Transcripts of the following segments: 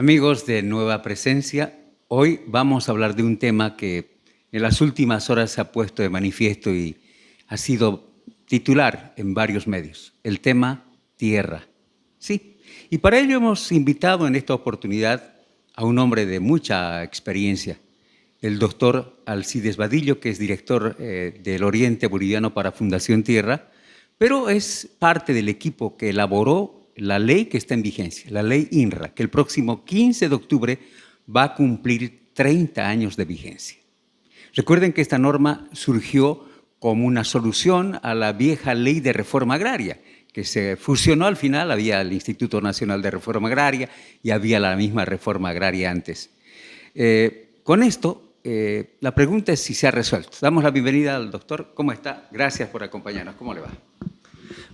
Amigos de Nueva Presencia, hoy vamos a hablar de un tema que en las últimas horas se ha puesto de manifiesto y ha sido titular en varios medios, el tema tierra. Sí, y para ello hemos invitado en esta oportunidad a un hombre de mucha experiencia, el doctor Alcides Vadillo, que es director del Oriente Boliviano para Fundación Tierra, pero es parte del equipo que elaboró la ley que está en vigencia, la ley INRA, que el próximo 15 de octubre va a cumplir 30 años de vigencia. Recuerden que esta norma surgió como una solución a la vieja ley de reforma agraria, que se fusionó al final, había el Instituto Nacional de Reforma Agraria y había la misma reforma agraria antes. Con esto, la pregunta es si se ha resuelto. Damos la bienvenida al doctor. ¿Cómo está? Gracias por acompañarnos. ¿Cómo le va?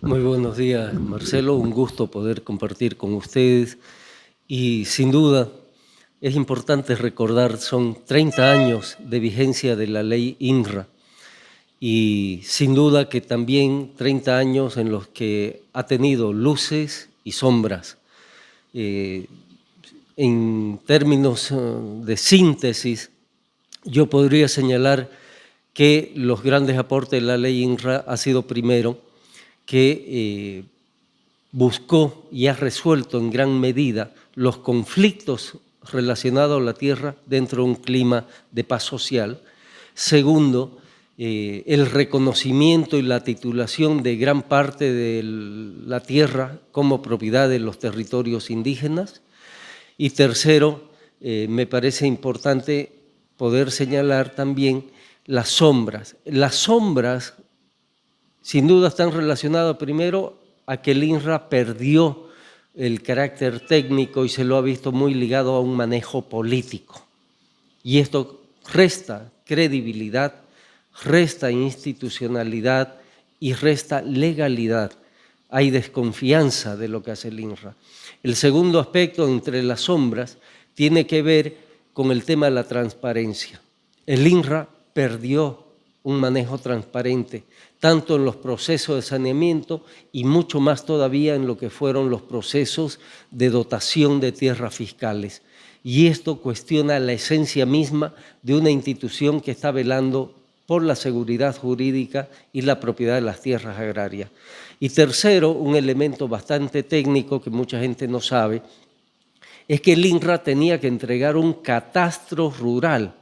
Muy buenos días, Marcelo. Un gusto poder compartir con ustedes. Y sin duda es importante recordar, son 30 años de vigencia de la ley INRA. Y sin duda que también 30 años en los que ha tenido luces y sombras. En términos de síntesis, yo podría señalar que los grandes aportes de la ley INRA ha sido primero que buscó y ha resuelto en gran medida los conflictos relacionados a la tierra dentro de un clima de paz social. Segundo, el reconocimiento y la titulación de gran parte de la tierra como propiedad de los territorios indígenas. Y tercero, me parece importante poder señalar también las sombras. Las sombras sin duda están relacionadas primero a que el INRA perdió el carácter técnico y se lo ha visto muy ligado a un manejo político. Y esto resta credibilidad, resta institucionalidad y resta legalidad. Hay desconfianza de lo que hace el INRA. El segundo aspecto entre las sombras tiene que ver con el tema de la transparencia. El INRA perdió un manejo transparente, tanto en los procesos de saneamiento y mucho más todavía en lo que fueron los procesos de dotación de tierras fiscales. Y esto cuestiona la esencia misma de una institución que está velando por la seguridad jurídica y la propiedad de las tierras agrarias. Y tercero, un elemento bastante técnico que mucha gente no sabe, es que el INRA tenía que entregar un catastro rural,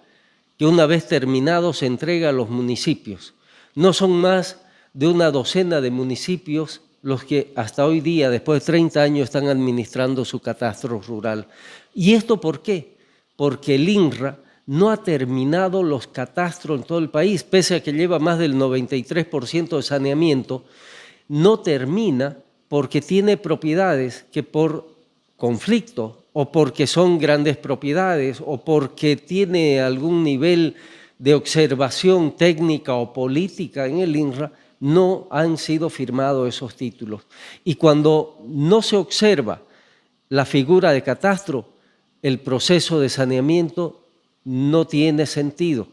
que una vez terminado se entrega a los municipios. No son más de una docena de municipios los que hasta hoy día, después de 30 años, están administrando su catastro rural. ¿Y esto por qué? Porque el INRA no ha terminado los catastros en todo el país, pese a que lleva más del 93% de saneamiento, no termina porque tiene propiedades que por conflicto o porque son grandes propiedades o porque tiene algún nivel de observación técnica o política en el INRA, no han sido firmados esos títulos. Y cuando no se observa la figura de catastro, el proceso de saneamiento no tiene sentido.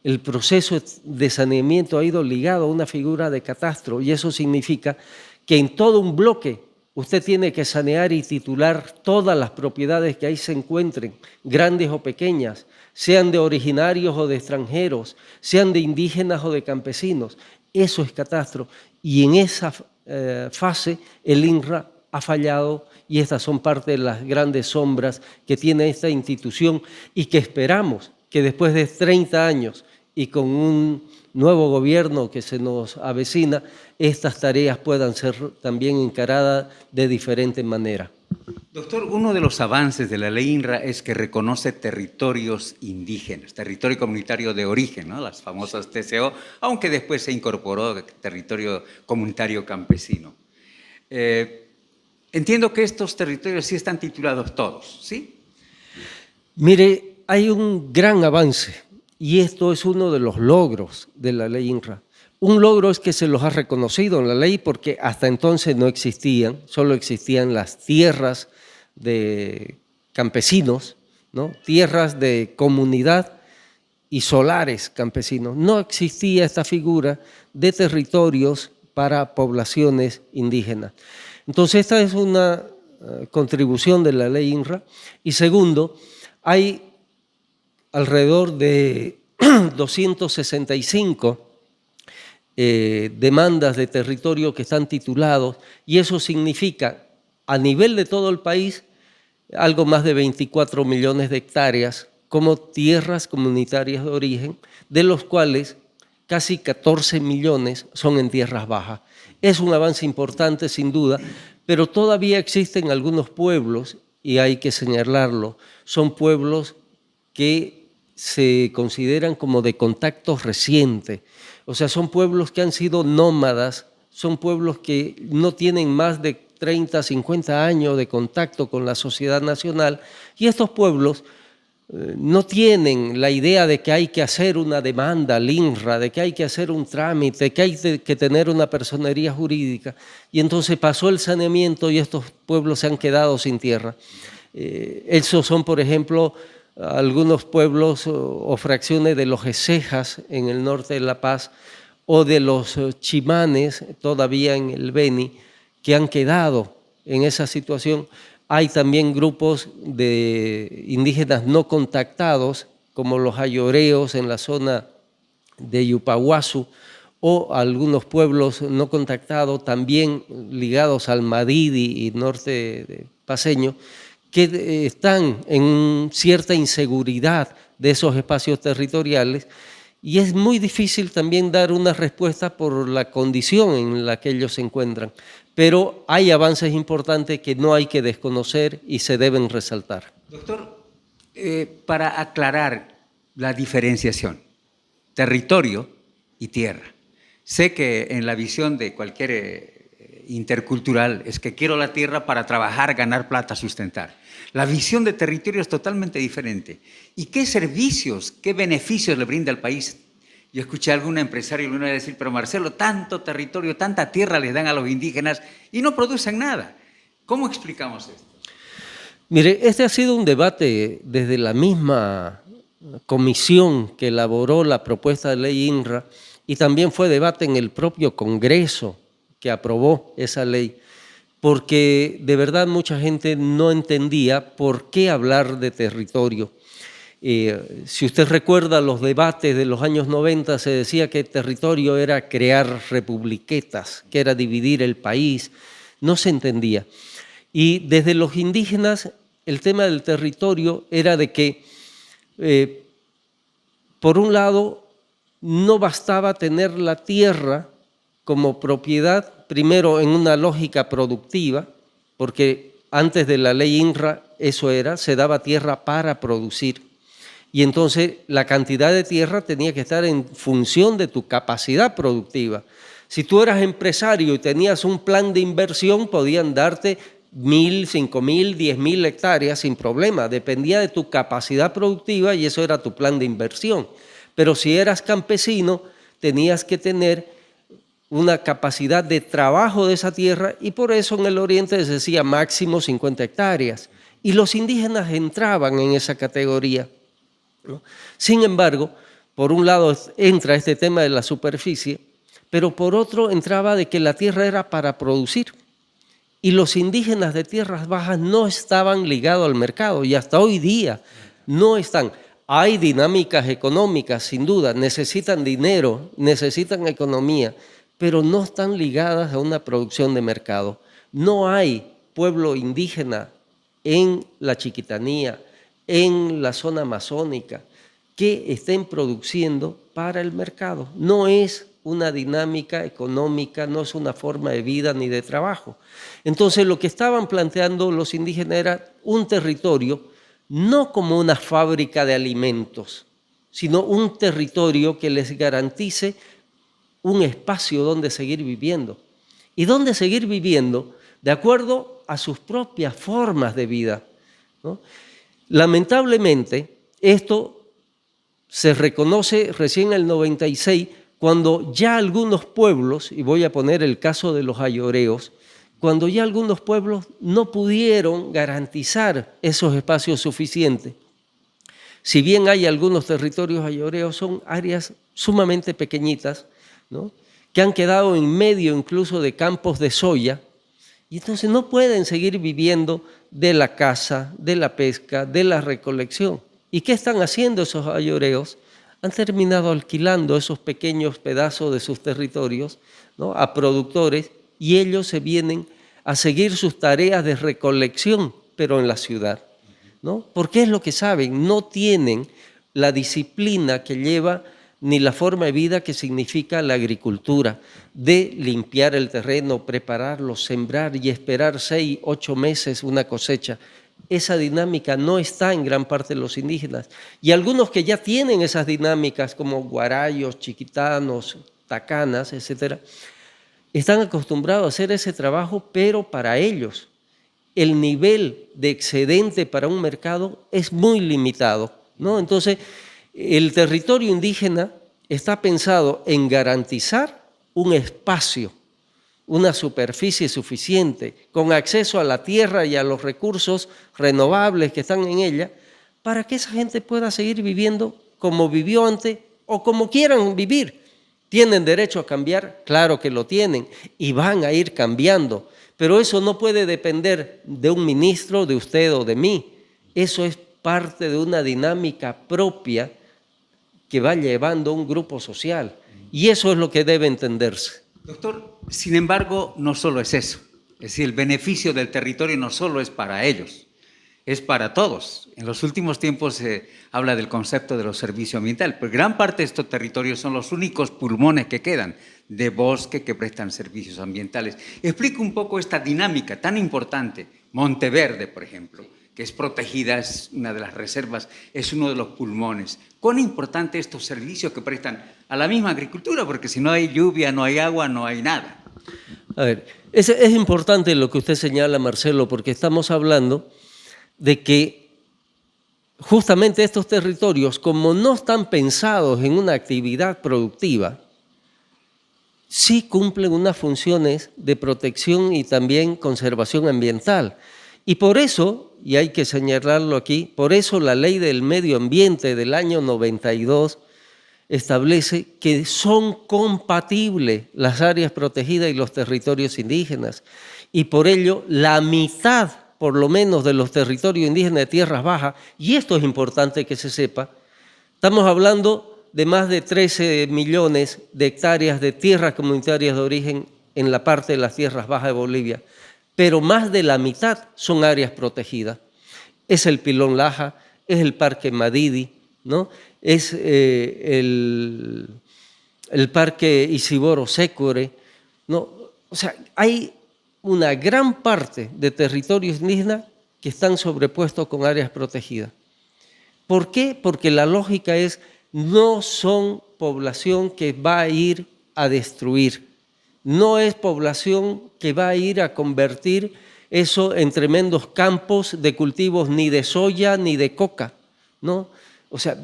El proceso de saneamiento ha ido ligado a una figura de catastro y eso significa que en todo un bloque usted tiene que sanear y titular todas las propiedades que ahí se encuentren, grandes o pequeñas, sean de originarios o de extranjeros, sean de indígenas o de campesinos. Eso es catastro y en esa fase el INRA ha fallado y estas son parte de las grandes sombras que tiene esta institución y que esperamos que después de 30 años y con un nuevo gobierno que se nos avecina, estas tareas puedan ser también encaradas de diferente manera. Doctor, uno de los avances de la ley INRA es que reconoce territorios indígenas, territorio comunitario de origen, ¿no? Las famosas TCO, aunque después se incorporó territorio comunitario campesino. Entiendo que estos territorios sí están titulados todos, ¿sí? Mire, hay un gran avance y esto es uno de los logros de la ley INRA. Un logro es que se los ha reconocido en la ley porque hasta entonces no existían, solo existían las tierras de campesinos, ¿no? Tierras de comunidad y solares campesinos. No existía esta figura de territorios para poblaciones indígenas. Entonces esta es una contribución de la ley INRA. Y segundo, hay alrededor de 265 demandas de territorio que están titulados, y eso significa a nivel de todo el país algo más de 24 millones de hectáreas como tierras comunitarias de origen, de los cuales casi 14 millones son en tierras bajas. Es un avance importante sin duda, pero todavía existen algunos pueblos, y hay que señalarlo, son pueblos que se consideran como de contacto reciente. O sea, son pueblos que han sido nómadas, son pueblos que no tienen más de 30, 50 años de contacto con la sociedad nacional, y estos pueblos no tienen la idea de que hay que hacer una demanda al INRA, de que hay que hacer un trámite, que hay que tener una personería jurídica, y entonces pasó el saneamiento y estos pueblos se han quedado sin tierra. Esos son, por ejemplo, algunos pueblos o fracciones de los Ecejas en el norte de La Paz, o de los Chimanes, todavía en el Beni, que han quedado en esa situación. Hay también grupos de indígenas no contactados, como los ayoreos en la zona de Yupaguasu, o algunos pueblos no contactados también ligados al Madidi y norte paseño, que están en cierta inseguridad de esos espacios territoriales, y es muy difícil también dar una respuesta por la condición en la que ellos se encuentran. Pero hay avances importantes que no hay que desconocer y se deben resaltar. Doctor, para aclarar la diferenciación, territorio y tierra. Sé que en la visión de cualquier intercultural es que quiero la tierra para trabajar, ganar plata, sustentar. La visión de territorio es totalmente diferente. ¿Y qué servicios, qué beneficios le brinda al país? Yo escuché a algún empresario una vez decir, pero Marcelo, tanto territorio, tanta tierra les dan a los indígenas y no producen nada. ¿Cómo explicamos esto? Mire, este ha sido un debate desde la misma comisión que elaboró la propuesta de ley INRA, y también fue debate en el propio Congreso que aprobó esa ley, porque de verdad mucha gente no entendía por qué hablar de territorio. Si usted recuerda los debates de los años 90, se decía que territorio era crear republiquetas, que era dividir el país, no se entendía. Y desde los indígenas el tema del territorio era de que, por un lado, no bastaba tener la tierra como propiedad, primero en una lógica productiva, porque antes de la ley INRA eso era, se daba tierra para producir, y entonces la cantidad de tierra tenía que estar en función de tu capacidad productiva. Si tú eras empresario y tenías un plan de inversión, podían darte 1.000, 5.000, 10.000 hectáreas sin problema, dependía de tu capacidad productiva y eso era tu plan de inversión. Pero si eras campesino, tenías que tener una capacidad de trabajo de esa tierra, y por eso en el oriente se decía máximo 50 hectáreas. Y los indígenas entraban en esa categoría, ¿no? Sin embargo, por un lado entra este tema de la superficie, pero por otro entraba de que la tierra era para producir. Y los indígenas de tierras bajas no estaban ligados al mercado, y hasta hoy día no están. Hay dinámicas económicas, sin duda, necesitan dinero, necesitan economía, pero no están ligadas a una producción de mercado. No hay pueblo indígena en la Chiquitanía, en la zona amazónica, que estén produciendo para el mercado. No es una dinámica económica, no es una forma de vida ni de trabajo. Entonces, lo que estaban planteando los indígenas era un territorio no como una fábrica de alimentos, sino un territorio que les garantice un espacio donde seguir viviendo. Y donde seguir viviendo de acuerdo a sus propias formas de vida, ¿no? Lamentablemente, esto se reconoce recién en el 96, cuando ya algunos pueblos, y voy a poner el caso de los ayoreos, cuando ya algunos pueblos no pudieron garantizar esos espacios suficientes. Si bien hay algunos territorios ayoreos, son áreas sumamente pequeñitas, ¿no?, que han quedado en medio incluso de campos de soya, Y entonces no pueden seguir viviendo de la caza, de la pesca, de la recolección. ¿Y qué están haciendo esos ayoreos? Han terminado alquilando esos pequeños pedazos de sus territorios, ¿no?, a productores, y ellos se vienen a seguir sus tareas de recolección, pero en la ciudad, ¿no? Porque es lo que saben, no tienen la disciplina que lleva ni la forma de vida que significa la agricultura, de limpiar el terreno, prepararlo, sembrar y esperar 6, 8 meses una cosecha. Esa dinámica no está en gran parte de los indígenas. Y algunos que ya tienen esas dinámicas, como guarayos, chiquitanos, tacanas, etcétera, están acostumbrados a hacer ese trabajo, pero para ellos el nivel de excedente para un mercado es muy limitado, ¿no? Entonces, el territorio indígena está pensado en garantizar un espacio, una superficie suficiente, con acceso a la tierra y a los recursos renovables que están en ella, para que esa gente pueda seguir viviendo como vivió antes o como quieran vivir. ¿Tienen derecho a cambiar? Claro que lo tienen y van a ir cambiando, pero eso no puede depender de un ministro, de usted o de mí. Eso es parte de una dinámica propia que va llevando un grupo social, y eso es lo que debe entenderse. Doctor, sin embargo, no solo es eso. Es decir, el beneficio del territorio no solo es para ellos, es para todos. En los últimos tiempos se habla del concepto de los servicios ambientales, pero gran parte de estos territorios son los únicos pulmones que quedan de bosque que prestan servicios ambientales. Explica un poco esta dinámica tan importante. Monteverde, por ejemplo, que es protegida, es una de las reservas, es uno de los pulmones. ¿Cuán importante estos servicios que prestan a la misma agricultura? Porque si no hay lluvia, no hay agua, no hay nada. A ver, es importante lo que usted señala, Marcelo, porque estamos hablando de que justamente estos territorios, como no están pensados en una actividad productiva, sí cumplen unas funciones de protección y también conservación ambiental. Y por eso, y hay que señalarlo aquí, por eso la Ley del Medio Ambiente del año 92 establece que son compatibles las áreas protegidas y los territorios indígenas. Y por ello, la mitad, por lo menos, de los territorios indígenas de tierras bajas, y esto es importante que se sepa, estamos hablando de más de 13 millones de hectáreas de tierras comunitarias de origen en la parte de las tierras bajas de Bolivia, pero más de la mitad son áreas protegidas. Es el Pilón Laja, es el Parque Madidi, ¿no? Es el Parque Isiboro Sécore, ¿no? O sea, hay una gran parte de territorios indígenas que están sobrepuestos con áreas protegidas. ¿Por qué? Porque la lógica es, no son población que va a ir a destruir, no es población que va a ir a convertir eso en tremendos campos de cultivos ni de soya ni de coca, ¿no? O sea,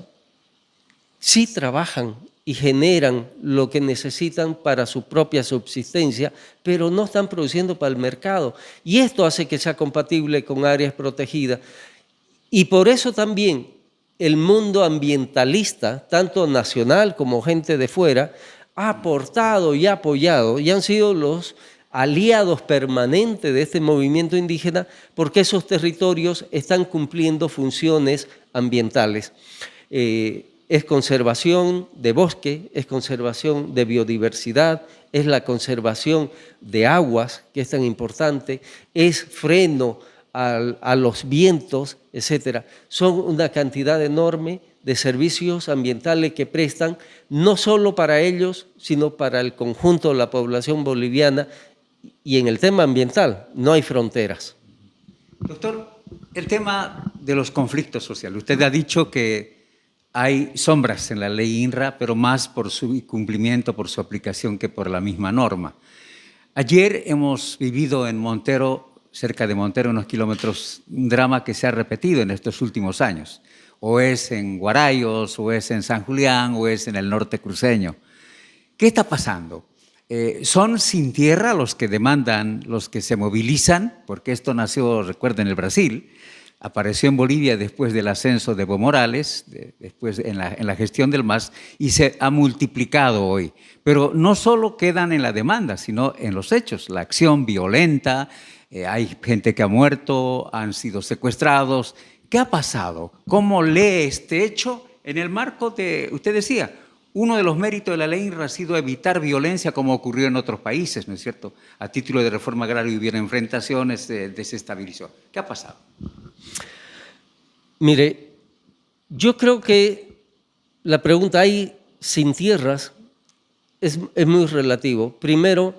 sí trabajan y generan lo que necesitan para su propia subsistencia, pero no están produciendo para el mercado. Y esto hace que sea compatible con áreas protegidas. Y por eso también el mundo ambientalista, tanto nacional como gente de fuera, ha aportado y ha apoyado y han sido los aliados permanentes de este movimiento indígena porque esos territorios están cumpliendo funciones ambientales. Es conservación de bosque, es conservación de biodiversidad, es la conservación de aguas, que es tan importante, es freno a los vientos, etcétera. Son una cantidad enorme de servicios ambientales que prestan no solo para ellos, sino para el conjunto de la población boliviana. Y en el tema ambiental no hay fronteras. Doctor, el tema de los conflictos sociales. Usted ha dicho que hay sombras en la ley INRA, pero más por su incumplimiento, por su aplicación, que por la misma norma. Ayer hemos vivido en Montero, cerca de Montero, unos kilómetros, un drama que se ha repetido en estos últimos años. O es en Guarayos, o es en San Julián, o es en el norte cruceño. ¿Qué está pasando? ¿Son sin tierra los que demandan, los que se movilizan? Porque esto nació, recuerden, en el Brasil. apareció en Bolivia después del ascenso de Evo Morales, después en la gestión del MAS, y se ha multiplicado hoy. Pero no solo quedan en la demanda, sino en los hechos, la acción violenta, hay gente que ha muerto, han sido secuestrados. ¿Qué ha pasado? ¿Cómo lee este hecho en el marco de, usted decía, uno de los méritos de la ley INRA ha sido evitar violencia como ocurrió en otros países, ¿no es cierto? A título de reforma agraria hubiera enfrentaciones, desestabilizó. ¿Qué ha pasado? Mire, yo creo que la pregunta ¿hay sin tierras? Es muy relativo. Primero,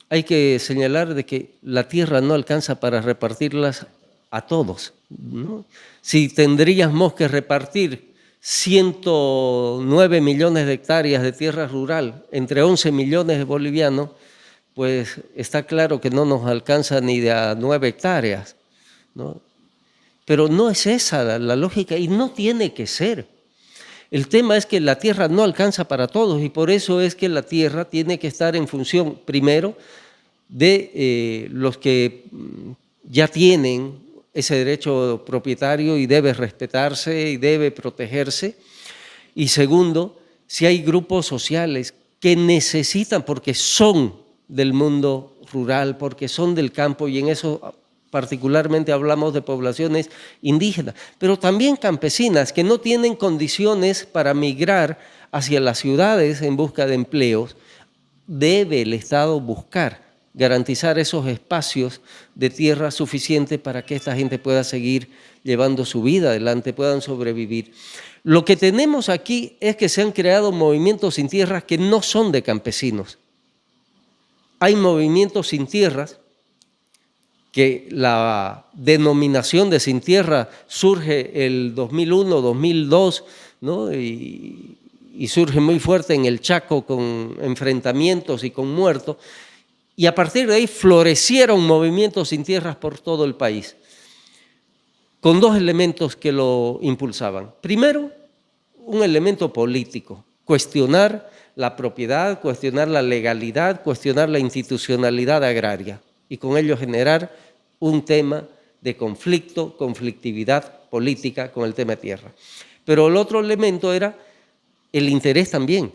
hay que señalar de que la tierra no alcanza para repartirlas a todos, ¿no? Si tendríamos que repartir 109 millones de hectáreas de tierra rural entre 11 millones de bolivianos, pues está claro que no nos alcanza ni de a 9 hectáreas, ¿no? Pero no es esa la lógica y no tiene que ser. El tema es que la tierra no alcanza para todos y por eso es que la tierra tiene que estar en función, primero, de los que ya tienen ese derecho propietario y debe respetarse y debe protegerse. Y segundo, si hay grupos sociales que necesitan, porque son del mundo rural, porque son del campo, y en eso particularmente hablamos de poblaciones indígenas, pero también campesinas que no tienen condiciones para migrar hacia las ciudades en busca de empleos, debe el Estado buscar garantizar esos espacios de tierra suficientes para que esta gente pueda seguir llevando su vida adelante, puedan sobrevivir. Lo que tenemos aquí es que se han creado movimientos sin tierras que no son de campesinos. Hay movimientos sin tierras que la denominación de sin tierra surge el 2001, 2002, ¿no? y surge muy fuerte en el Chaco con enfrentamientos y con muertos, y a partir de ahí florecieron movimientos sin tierras por todo el país, con dos elementos que lo impulsaban. Primero, un elemento político, cuestionar la propiedad, cuestionar la legalidad, cuestionar la institucionalidad agraria, y con ello generar un tema de conflicto, conflictividad política con el tema de tierra. Pero el otro elemento era el interés también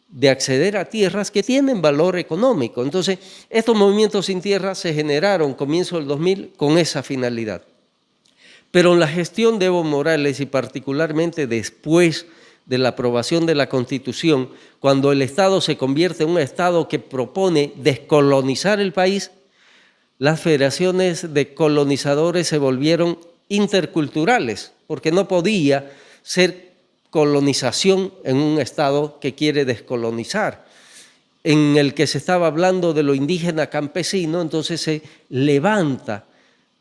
de acceder a tierras que tienen valor económico. Entonces, estos movimientos sin tierra se generaron comienzo del 2000 con esa finalidad. Pero en la gestión de Evo Morales y particularmente después de la aprobación de la Constitución, cuando el Estado se convierte en un Estado que propone descolonizar el país, las federaciones de colonizadores se volvieron interculturales, porque no podía ser colonización en un Estado que quiere descolonizar, en el que se estaba hablando de lo indígena campesino. Entonces se levanta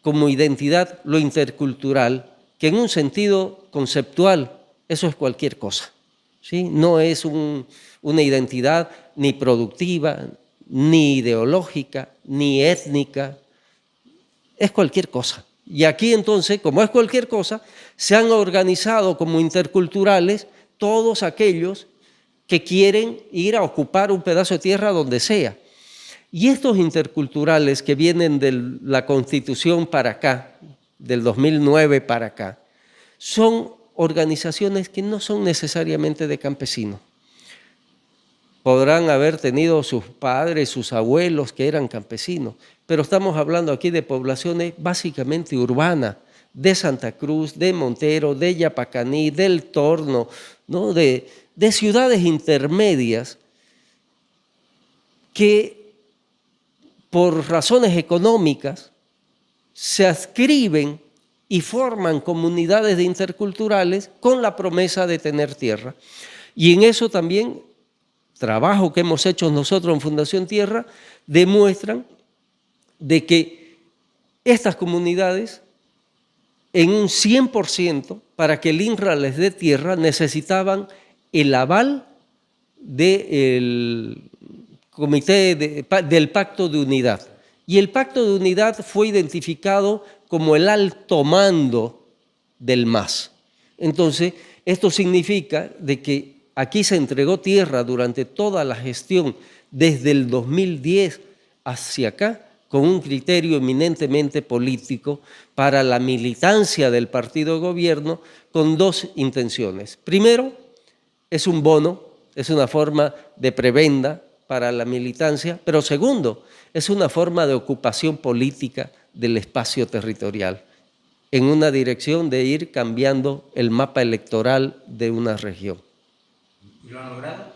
como identidad lo intercultural, que en un sentido conceptual eso es cualquier cosa, ¿sí? No es una identidad ni productiva, ni ideológica, ni étnica, es cualquier cosa. Y aquí entonces, como es cualquier cosa, se han organizado como interculturales todos aquellos que quieren ir a ocupar un pedazo de tierra donde sea. Y estos interculturales que vienen de la Constitución para acá, del 2009 para acá, son organizaciones que no son necesariamente de campesinos. Podrán haber tenido sus padres, sus abuelos que eran campesinos, pero estamos hablando aquí de poblaciones básicamente urbanas, de Santa Cruz, de Montero, de Yapacaní, del Torno, ¿no? de ciudades intermedias que por razones económicas se adscriben y forman comunidades de interculturales con la promesa de tener tierra. Y en eso también, trabajo que hemos hecho nosotros en Fundación Tierra, demuestran de que estas comunidades, en un 100%, para que el INRA les dé tierra, necesitaban el aval del Comité del Pacto de Unidad. Y el Pacto de Unidad fue identificado como el alto mando del MAS. Entonces, esto significa de que aquí se entregó tierra durante toda la gestión, desde el 2010 hacia acá, con un criterio eminentemente político para la militancia del partido de gobierno con dos intenciones. Primero, es un bono, es una forma de prebenda para la militancia, pero segundo, es una forma de ocupación política del espacio territorial en una dirección de ir cambiando el mapa electoral de una región. ¿Y lo han logrado?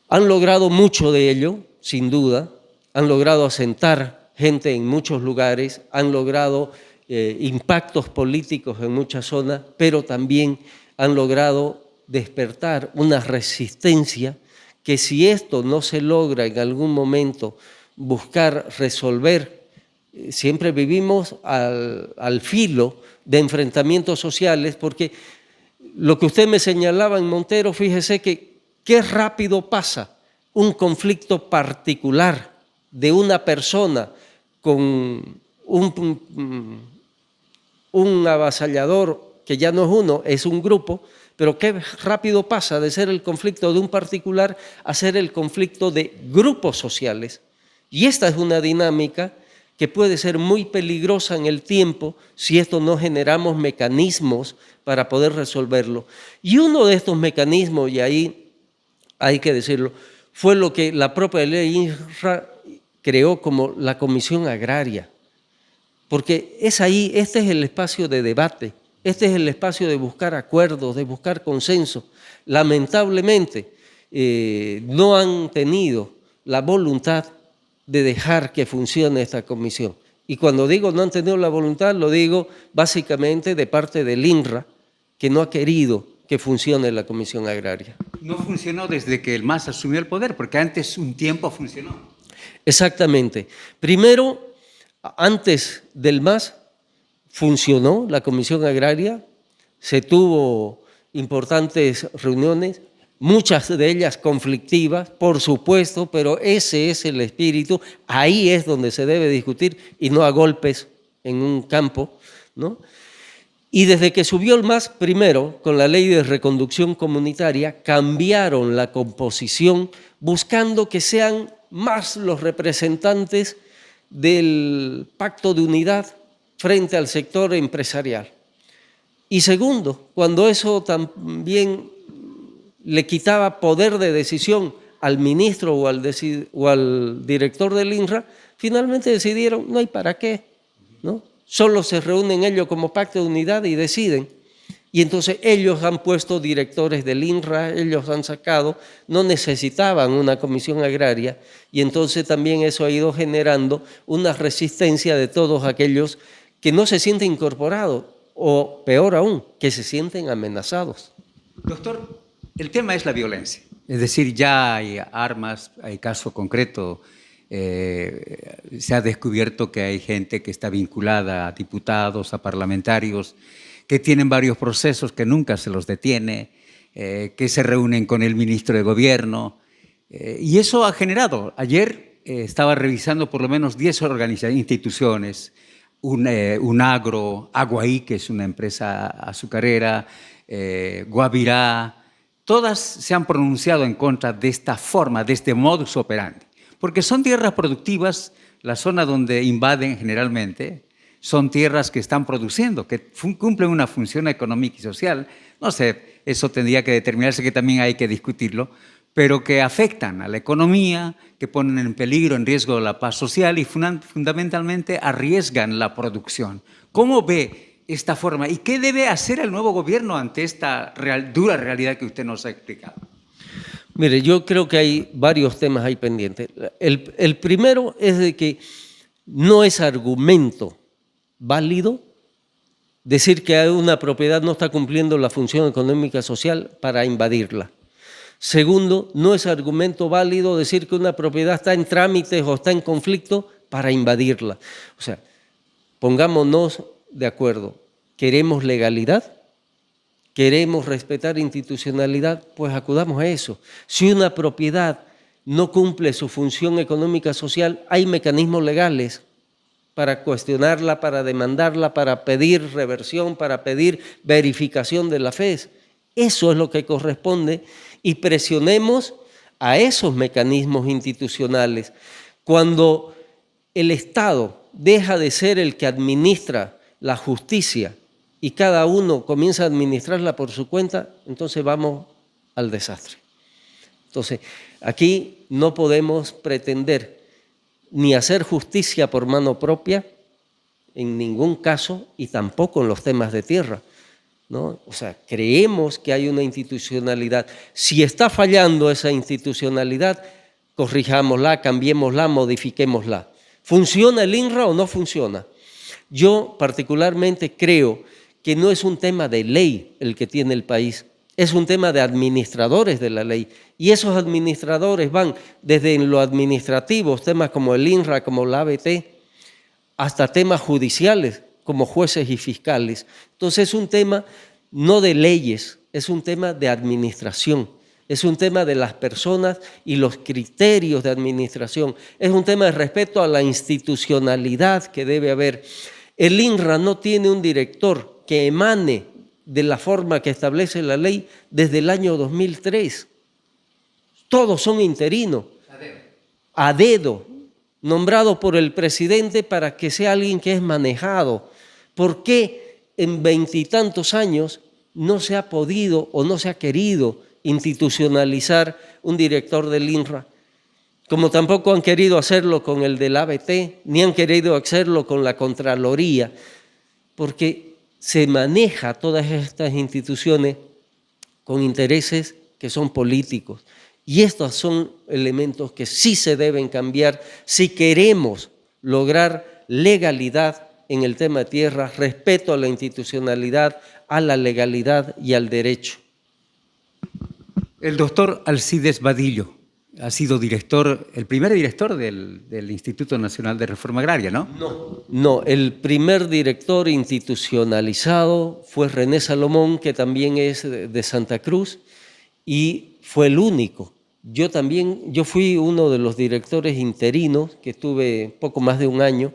Han logrado mucho de ello, sin duda, han logrado asentar gente en muchos lugares, han logrado impactos políticos en muchas zonas, pero también han logrado despertar una resistencia que si esto no se logra en algún momento buscar resolver, siempre vivimos al filo de enfrentamientos sociales, porque lo que usted me señalaba en Montero, fíjese que qué rápido pasa un conflicto particular de una persona con un avasallador que ya no es uno, es un grupo, pero qué rápido pasa de ser el conflicto de un particular a ser el conflicto de grupos sociales. Y esta es una dinámica que puede ser muy peligrosa en el tiempo si esto no generamos mecanismos para poder resolverlo. Y uno de estos mecanismos, y ahí hay que decirlo, fue lo que la propia ley INRA creó como la Comisión Agraria. Porque es ahí, este es el espacio de debate, este es el espacio de buscar acuerdos, de buscar consenso. Lamentablemente, no han tenido la voluntad de dejar que funcione esta comisión. Y cuando digo no han tenido la voluntad, lo digo básicamente de parte del INRA, que no ha querido que funcione la Comisión Agraria. No funcionó desde que el MAS asumió el poder, porque antes un tiempo funcionó. Exactamente. Primero, antes del MAS funcionó la Comisión Agraria, se tuvo importantes reuniones, muchas de ellas conflictivas, por supuesto, pero ese es el espíritu, ahí es donde se debe discutir y no a golpes en un campo, ¿no? Y desde que subió el MAS, primero, con la ley de reconducción comunitaria, cambiaron la composición buscando que sean más los representantes del pacto de unidad frente al sector empresarial. Y segundo, cuando eso también le quitaba poder de decisión al ministro o al director del INRA, finalmente decidieron, no hay para qué, ¿no? Solo se reúnen ellos como pacto de unidad y deciden. Y entonces ellos han puesto directores del INRA, ellos han sacado, no necesitaban una comisión agraria, y entonces también eso ha ido generando una resistencia de todos aquellos que no se sienten incorporados, o peor aún, que se sienten amenazados. Doctor, el tema es la violencia. Es decir, ya hay armas, hay caso concreto. Se ha descubierto que hay gente que está vinculada a diputados, a parlamentarios, que tienen varios procesos que nunca se los detiene, que se reúnen con el ministro de Gobierno. Y eso ha generado, ayer estaba revisando por lo menos 10 instituciones, Unagro, Aguaí, que es una empresa azucarera, Guavirá, todas se han pronunciado en contra de esta forma, de este modus operandi. Porque son tierras productivas, la zona donde invaden generalmente, son tierras que están produciendo, que cumplen una función económica y social. No sé, eso tendría que determinarse, que también hay que discutirlo, pero que afectan a la economía, que ponen en peligro, en riesgo la paz social y fundamentalmente arriesgan la producción. ¿Cómo ve esta forma? ¿Y qué debe hacer el nuevo gobierno ante esta dura realidad que usted nos ha explicado? Mire, yo creo que hay varios temas ahí pendientes. El primero es de que no es argumento válido decir que una propiedad no está cumpliendo la función económica social para invadirla. Segundo, no es argumento válido decir que una propiedad está en trámites o está en conflicto para invadirla. O sea, pongámonos de acuerdo. ¿Queremos legalidad? ¿Queremos respetar institucionalidad? Pues acudamos a eso. Si una propiedad no cumple su función económica social, hay mecanismos legales para cuestionarla, para demandarla, para pedir reversión, para pedir verificación de la FES. Eso es lo que corresponde y presionemos a esos mecanismos institucionales. Cuando el Estado deja de ser el que administra la justicia y cada uno comienza a administrarla por su cuenta, entonces vamos al desastre. Entonces, aquí no podemos pretender ni hacer justicia por mano propia, en ningún caso, y tampoco en los temas de tierra, ¿no? O sea, creemos que hay una institucionalidad. Si está fallando esa institucionalidad, corrijámosla, cambiémosla, modifiquémosla. ¿Funciona el INRA o no funciona? Yo particularmente creo que no es un tema de ley el que tiene el país, es un tema de administradores de la ley. Y esos administradores van desde lo administrativo, temas como el INRA, como la ABT, hasta temas judiciales, como jueces y fiscales. Entonces es un tema no de leyes, es un tema de administración, es un tema de las personas y los criterios de administración, es un tema de respeto a la institucionalidad que debe haber. El INRA no tiene un director que emane de la forma que establece la ley desde el año 2003. Todos son interinos, a dedo, nombrado por el presidente para que sea alguien que es manejado. ¿Por qué en 20 y tantos años no se ha podido o no se ha querido institucionalizar un director del INRA? Como tampoco han querido hacerlo con el del ABT, ni han querido hacerlo con la Contraloría, porque se maneja todas estas instituciones con intereses que son políticos. Y estos son elementos que sí se deben cambiar si queremos lograr legalidad en el tema de tierra, respeto a la institucionalidad, a la legalidad y al derecho. El doctor Alcides Vadillo ha sido director, el primer director del Instituto Nacional de Reforma Agraria, ¿no? No, el primer director institucionalizado fue René Salomón, que también es de Santa Cruz, y fue el único. Yo fui uno de los directores interinos, que estuve poco más de un año,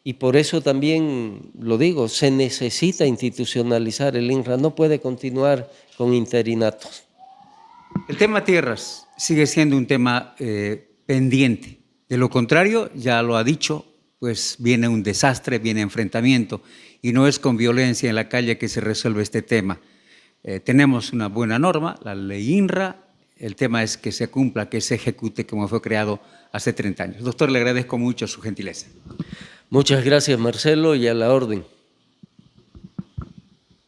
y por eso también lo digo, se necesita institucionalizar el INRA, no puede continuar con interinatos. El tema tierras sigue siendo un tema pendiente. De lo contrario, ya lo ha dicho, pues viene un desastre, viene enfrentamiento, y no es con violencia en la calle que se resuelve este tema. Tenemos una buena norma, la ley INRA. El tema es que se cumpla, que se ejecute como fue creado hace 30 años. Doctor, le agradezco mucho su gentileza. Muchas gracias, Marcelo, y a la orden.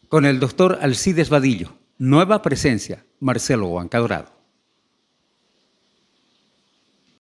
Con el doctor Alcides Vadillo, nueva presencia, Marcelo Huanca Dorado.